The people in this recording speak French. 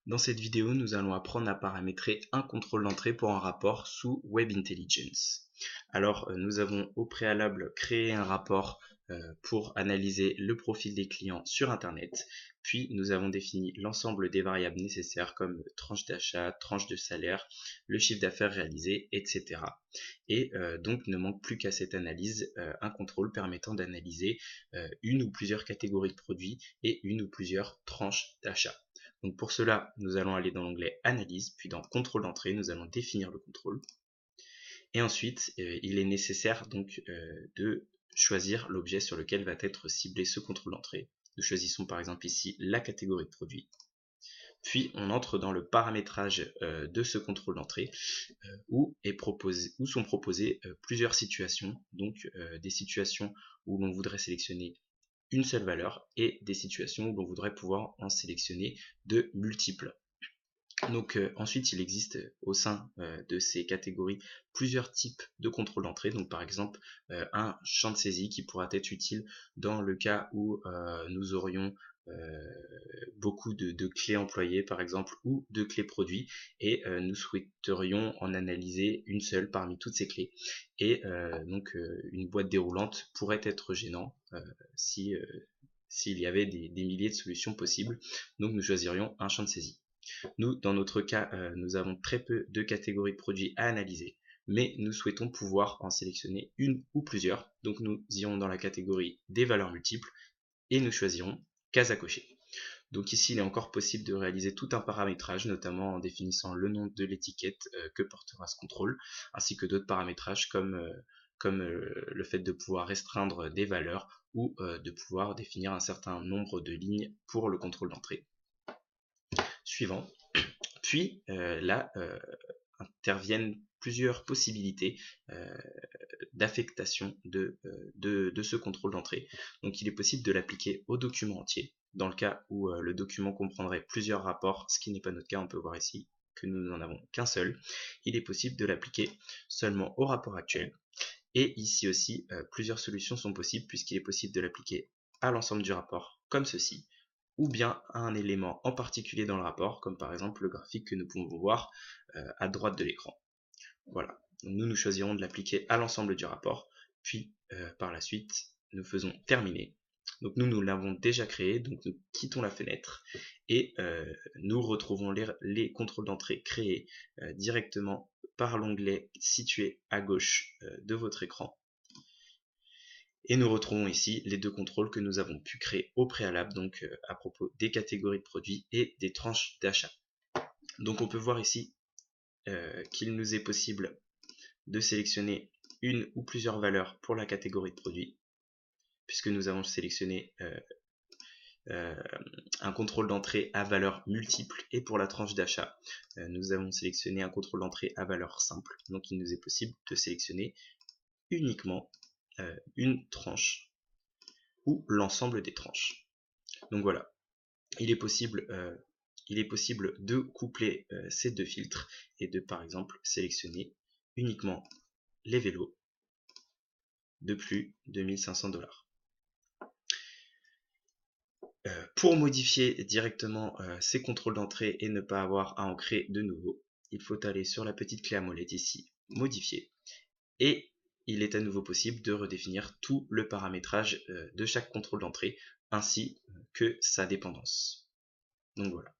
Dans cette vidéo, nous allons apprendre à paramétrer un contrôle d'entrée pour un rapport sous Web Intelligence. Alors, nous avons au préalable créé un rapport pour analyser le profil des clients sur Internet. Puis, nous avons défini l'ensemble des variables nécessaires comme tranche d'achat, tranche de salaire, le chiffre d'affaires réalisé, etc. Et donc, ne manque plus qu'à cette analyse un contrôle permettant d'analyser une ou plusieurs catégories de produits et une ou plusieurs tranches d'achat. Donc pour cela, nous allons aller dans l'onglet Analyse, puis dans Contrôle d'entrée, nous allons définir le contrôle. Et ensuite, il est nécessaire donc de choisir l'objet sur lequel va être ciblé ce contrôle d'entrée. Nous choisissons par exemple ici la catégorie de produit. Puis on entre dans le paramétrage de ce contrôle d'entrée où sont proposées plusieurs situations, donc des situations où l'on voudrait sélectionner une seule valeur et des situations où l'on voudrait pouvoir en sélectionner de multiples. Donc ensuite, il existe au sein de ces catégories plusieurs types de contrôle d'entrée. Donc par exemple, un champ de saisie qui pourra être utile dans le cas où nous aurions beaucoup de clés employées par exemple ou de clés produits et nous souhaiterions en analyser une seule parmi toutes ces clés. Et donc une boîte déroulante pourrait être gênant s'il y avait des milliers de solutions possibles. Donc nous choisirions un champ de saisie. Nous, dans notre cas, nous avons très peu de catégories de produits à analyser, mais nous souhaitons pouvoir en sélectionner une ou plusieurs. Donc nous irons dans la catégorie des valeurs multiples et nous choisirons case à cocher. Donc ici, il est encore possible de réaliser tout un paramétrage, notamment en définissant le nom de l'étiquette que portera ce contrôle, ainsi que d'autres paramétrages comme le fait de pouvoir restreindre des valeurs ou de pouvoir définir un certain nombre de lignes pour le contrôle d'entrée. Suivant. Puis là interviennent plusieurs possibilités d'affectation de ce contrôle d'entrée. Donc il est possible de l'appliquer au document entier, dans le cas où le document comprendrait plusieurs rapports, ce qui n'est pas notre cas, on peut voir ici que nous n'en avons qu'un seul. Il est possible de l'appliquer seulement au rapport actuel. Et ici aussi, plusieurs solutions sont possibles puisqu'il est possible de l'appliquer à l'ensemble du rapport, comme ceci, ou bien à un élément en particulier dans le rapport, comme par exemple le graphique que nous pouvons voir à droite de l'écran. Voilà, donc nous choisirons de l'appliquer à l'ensemble du rapport, puis par la suite, nous faisons terminer. Donc nous l'avons déjà créé, donc nous quittons la fenêtre et nous retrouvons les contrôles d'entrée créés directement par l'onglet situé à gauche de votre écran. Et nous retrouvons ici les deux contrôles que nous avons pu créer au préalable, donc à propos des catégories de produits et des tranches d'achat. Donc on peut voir ici qu'il nous est possible de sélectionner une ou plusieurs valeurs pour la catégorie de produits, puisque nous avons sélectionné un contrôle d'entrée à valeur multiple, et pour la tranche d'achat, nous avons sélectionné un contrôle d'entrée à valeur simple. Donc il nous est possible de sélectionner uniquement une tranche ou l'ensemble des tranches. Donc voilà, il est possible de coupler ces deux filtres et de par exemple sélectionner uniquement les vélos de plus de 1500 $. Pour modifier directement ces contrôles d'entrée et ne pas avoir à en créer de nouveau, il faut aller sur la petite clé à molette ici, modifier, et il est à nouveau possible de redéfinir tout le paramétrage de chaque contrôle d'entrée ainsi que sa dépendance. Donc voilà.